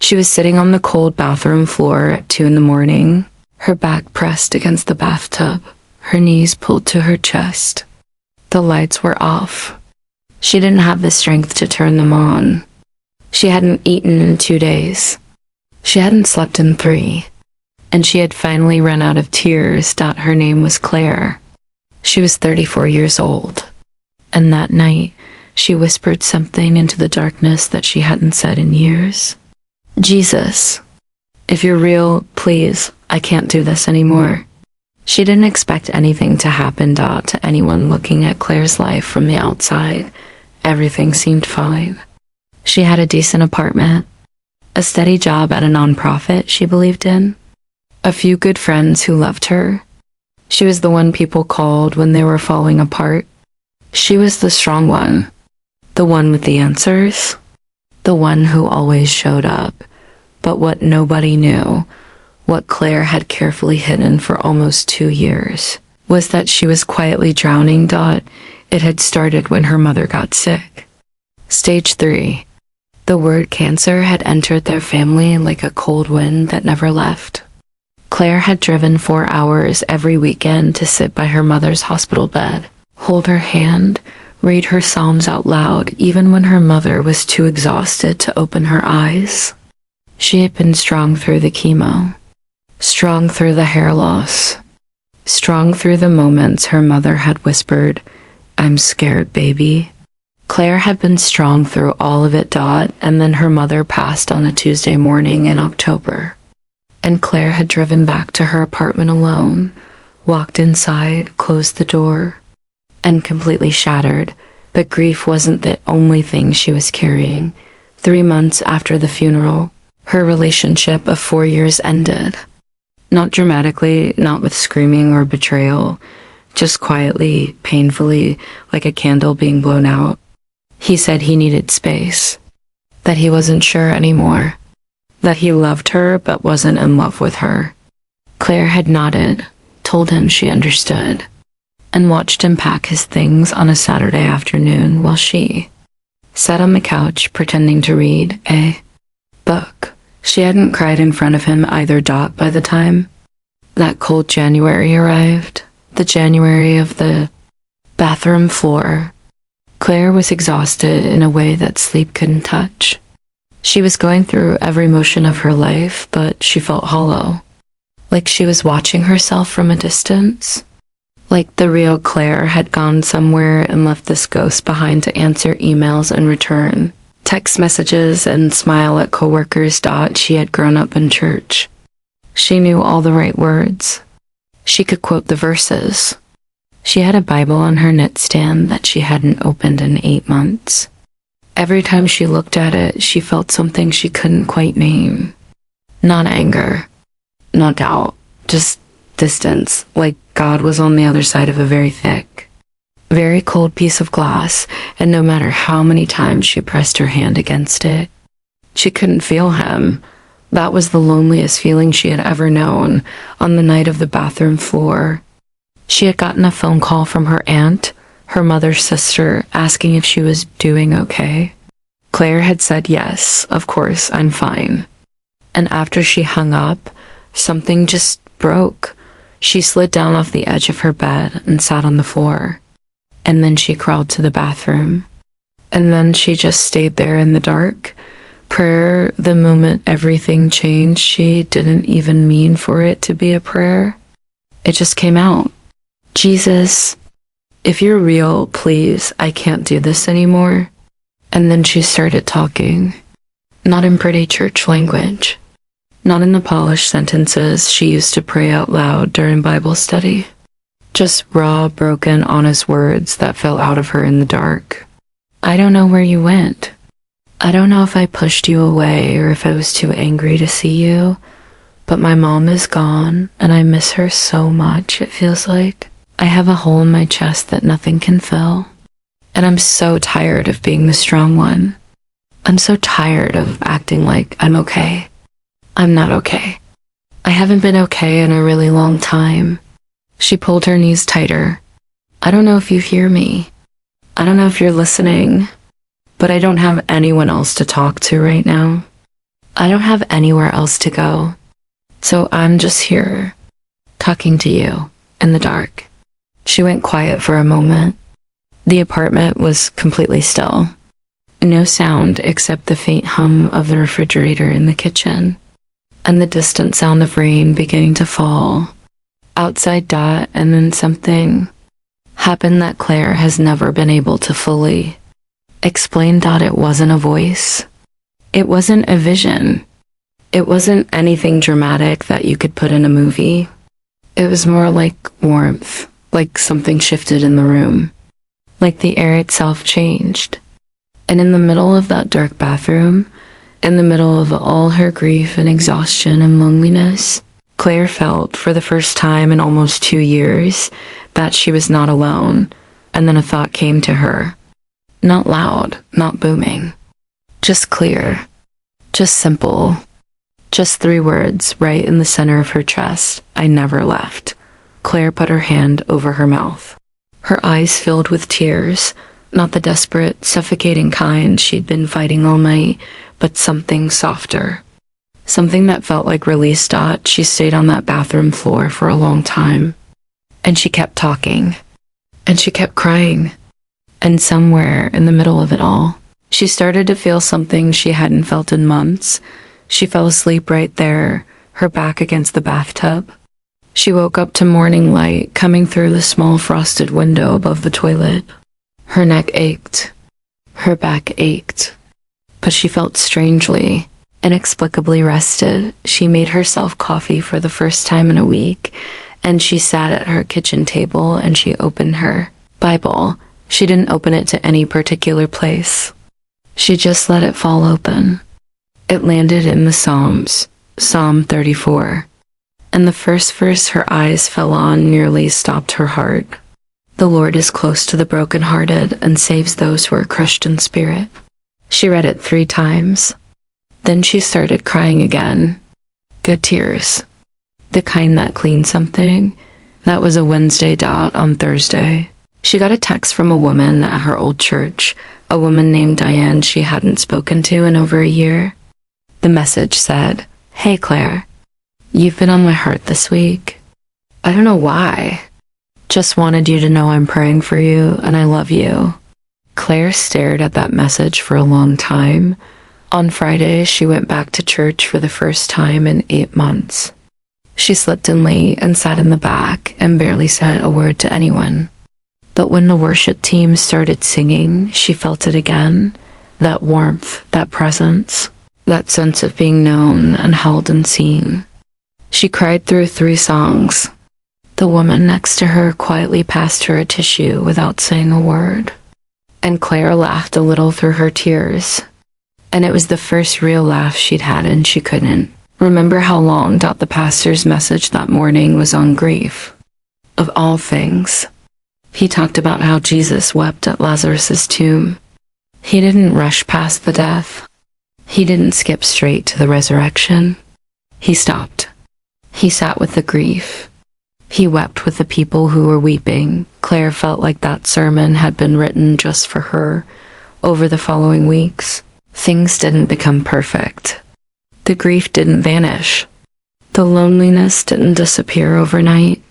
She was sitting on the cold bathroom floor at 2 in the morning, her back pressed against the bathtub, her knees pulled to her chest. The lights were off. She didn't have the strength to turn them on. She hadn't eaten in 2 days. She hadn't slept in 3. And she had finally run out of tears. Her name was Claire. She was 34 years old. And that night, she whispered something into the darkness that she hadn't said in years. Jesus, if you're real, please, I can't do this anymore. She didn't expect anything to happen. To anyone looking at Claire's life from the outside, everything seemed fine. She had a decent apartment, a steady job at a nonprofit she believed in, a few good friends who loved her. She was the one people called when they were falling apart. She was the strong one, the one with the answers, the one who always showed up. But what nobody knew, what Claire had carefully hidden for almost 2 years, was that she was quietly drowning. It had started when her mother got sick. Stage 3. The word cancer had entered their family like a cold wind that never left. Claire had driven 4 hours every weekend to sit by her mother's hospital bed, hold her hand, read her psalms out loud, even when her mother was too exhausted to open her eyes. She had been strong through the chemo, strong through the hair loss, strong through the moments her mother had whispered, "I'm scared, baby." Claire had been strong through all of it. And then her mother passed on a Tuesday morning in October. And Claire had driven back to her apartment alone, walked inside, closed the door, and completely shattered. But grief wasn't the only thing she was carrying. 3 months after the funeral, her relationship of 4 years ended. Not dramatically, not with screaming or betrayal, just quietly, painfully, like a candle being blown out. He said he needed space, that he wasn't sure anymore, that he loved her but wasn't in love with her. Claire had nodded, told him she understood, and watched him pack his things on a Saturday afternoon while she sat on the couch pretending to read a book. She hadn't cried in front of him either. By the time that cold January arrived, the January of the bathroom floor, Claire was exhausted in a way that sleep couldn't touch. She was going through every motion of her life, but she felt hollow, like she was watching herself from a distance, like the real Claire had gone somewhere and left this ghost behind to answer emails and return text messages and smile at coworkers. She had grown up in church. She knew all the right words. She could quote the verses. She had a Bible on her nightstand that she hadn't opened in 8 months. Every time she looked at it, she felt something she couldn't quite name. Not anger, not doubt, just distance, like God was on the other side of a very thick, very cold piece of glass, and no matter how many times she pressed her hand against it, she couldn't feel him. That was the loneliest feeling she had ever known. On the night of the bathroom floor, she had gotten a phone call from her aunt, her mother's sister, asking if she was doing okay. Claire had said yes, of course, I'm fine. And after she hung up, something just broke. She slid down off the edge of her bed and sat on the floor. And then she crawled to the bathroom. And then she just stayed there in the dark. Prayer, the moment everything changed, she didn't even mean for it to be a prayer. It just came out. Jesus, if you're real, please, I can't do this anymore. And then she started talking. Not in pretty church language. Not in the polished sentences she used to pray out loud during Bible study. Just raw, broken, honest words that fell out of her in the dark. I don't know where you went. I don't know if I pushed you away or if I was too angry to see you, but my mom is gone and I miss her so much. It feels like I have a hole in my chest that nothing can fill. And I'm so tired of being the strong one. I'm so tired of acting like I'm okay. I'm not okay. I haven't been okay in a really long time. She pulled her knees tighter. I don't know if you hear me. I don't know if you're listening, but I don't have anyone else to talk to right now. I don't have anywhere else to go, so I'm just here, talking to you, in the dark. She went quiet for a moment. The apartment was completely still. No sound except the faint hum of the refrigerator in the kitchen, and the distant sound of rain beginning to fall. Outside Dot, and then something happened that Claire has never been able to fully explain. Dot, it wasn't a voice. It wasn't a vision. It wasn't anything dramatic that you could put in a movie. It was more like warmth, like something shifted in the room, like the air itself changed. And in the middle of that dark bathroom, in the middle of all her grief and exhaustion and loneliness, Claire felt for the first time in almost 2 years that she was not alone. And then a thought came to her. Not loud, not booming. Just clear. Just simple. Just 3 words right in the center of her chest. I never left. Claire put her hand over her mouth. Her eyes filled with tears. Not the desperate, suffocating kind she'd been fighting all night, but something softer. Something that felt like release. Dot, she stayed on that bathroom floor for a long time. And she kept talking. And she kept crying. And somewhere in the middle of it all, she started to feel something she hadn't felt in months. She fell asleep right there, her back against the bathtub. She woke up to morning light coming through the small frosted window above the toilet. Her neck ached. Her back ached. But she felt strangely, inexplicably rested. She made herself coffee for the first time in a week, and she sat at her kitchen table and she opened her Bible. She didn't open it to any particular place. She just let it fall open. It landed in the Psalms, Psalm 34. And the first verse her eyes fell on nearly stopped her heart. The Lord is close to the brokenhearted and saves those who are crushed in spirit. She read it 3 times. Then she started crying again. Good tears. The kind that clean something. That was a Wednesday. Dot, on Thursday, she got a text from a woman at her old church, a woman named Diane she hadn't spoken to in over a year. The message said, Hey Claire, you've been on my heart this week. I don't know why. Just wanted you to know I'm praying for you and I love you. Claire stared at that message for a long time. On Friday, she went back to church for the first time in 8 months. She slipped in late and sat in the back and barely said a word to anyone. But when the worship team started singing, she felt it again. That warmth, that presence, that sense of being known and held and seen. She cried through 3 songs. The woman next to her quietly passed her a tissue without saying a word. And Claire laughed a little through her tears. And it was the first real laugh she'd had, and she couldn't remember how long. The pastor's message that morning was on grief. Of all things, he talked about how Jesus wept at Lazarus's tomb. He didn't rush past the death. He didn't skip straight to the resurrection. He stopped. He sat with the grief. He wept with the people who were weeping. Claire felt like that sermon had been written just for her. Over the following weeks, things didn't become perfect. The grief didn't vanish. The loneliness didn't disappear overnight.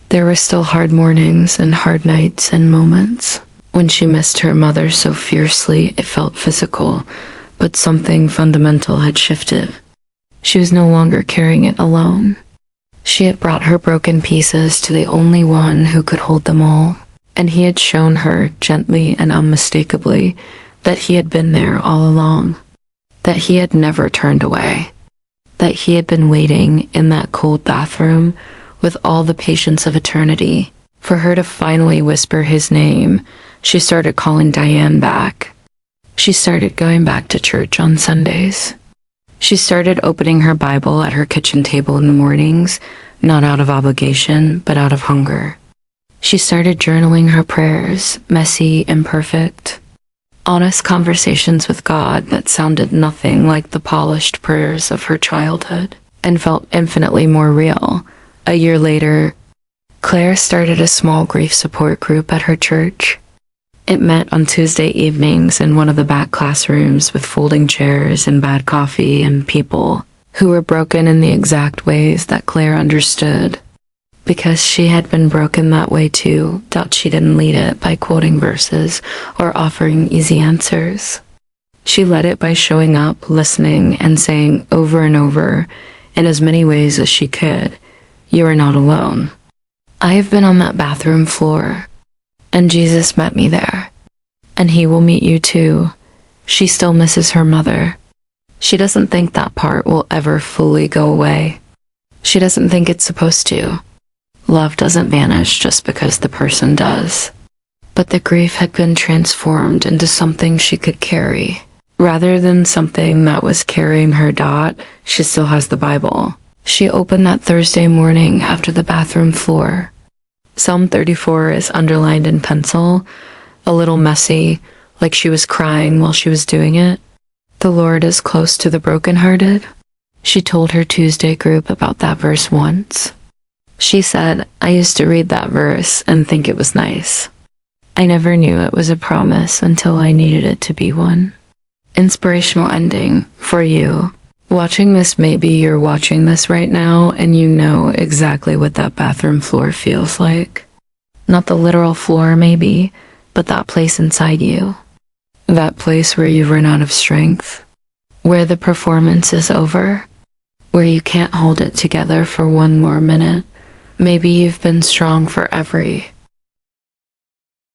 There were still hard mornings and hard nights and moments when she missed her mother so fiercely it felt physical, but something fundamental had shifted. She was no longer carrying it alone. She had brought her broken pieces to the only one who could hold them all, and he had shown her gently and unmistakably that he had been there all along, that he had never turned away, that he had been waiting in that cold bathroom with all the patience of eternity for her to finally whisper his name. She started calling Diane back. She started going back to church on Sundays. She started opening her Bible at her kitchen table in the mornings, not out of obligation, but out of hunger. She started journaling her prayers, messy, imperfect, honest conversations with God that sounded nothing like the polished prayers of her childhood, and felt infinitely more real. A year later, Claire started a small grief support group at her church. It met on Tuesday evenings in one of the back classrooms with folding chairs and bad coffee and people who were broken in the exact ways that Claire understood. Because she had been broken that way too, doubt she didn't lead it by quoting verses or offering easy answers. She led it by showing up, listening, and saying over and over, in as many ways as she could, "You are not alone. I have been on that bathroom floor, and Jesus met me there, and he will meet you too." She still misses her mother. She doesn't think that part will ever fully go away. She doesn't think it's supposed to. Love doesn't vanish just because the person does. But the grief had been transformed into something she could carry. Rather than something that was carrying her. She still has the Bible. She opened that Thursday morning after the bathroom floor. Psalm 34 is underlined in pencil, a little messy, like she was crying while she was doing it. The Lord is close to the brokenhearted. She told her Tuesday group about that verse once. She said, "I used to read that verse and think it was nice. I never knew it was a promise until I needed it to be one." Inspirational ending for you. Watching this, maybe you're watching this right now and you know exactly what that bathroom floor feels like. Not the literal floor maybe, but that place inside you. That place where you've run out of strength. Where the performance is over. Where you can't hold it together for one more minute. Maybe you've been strong for every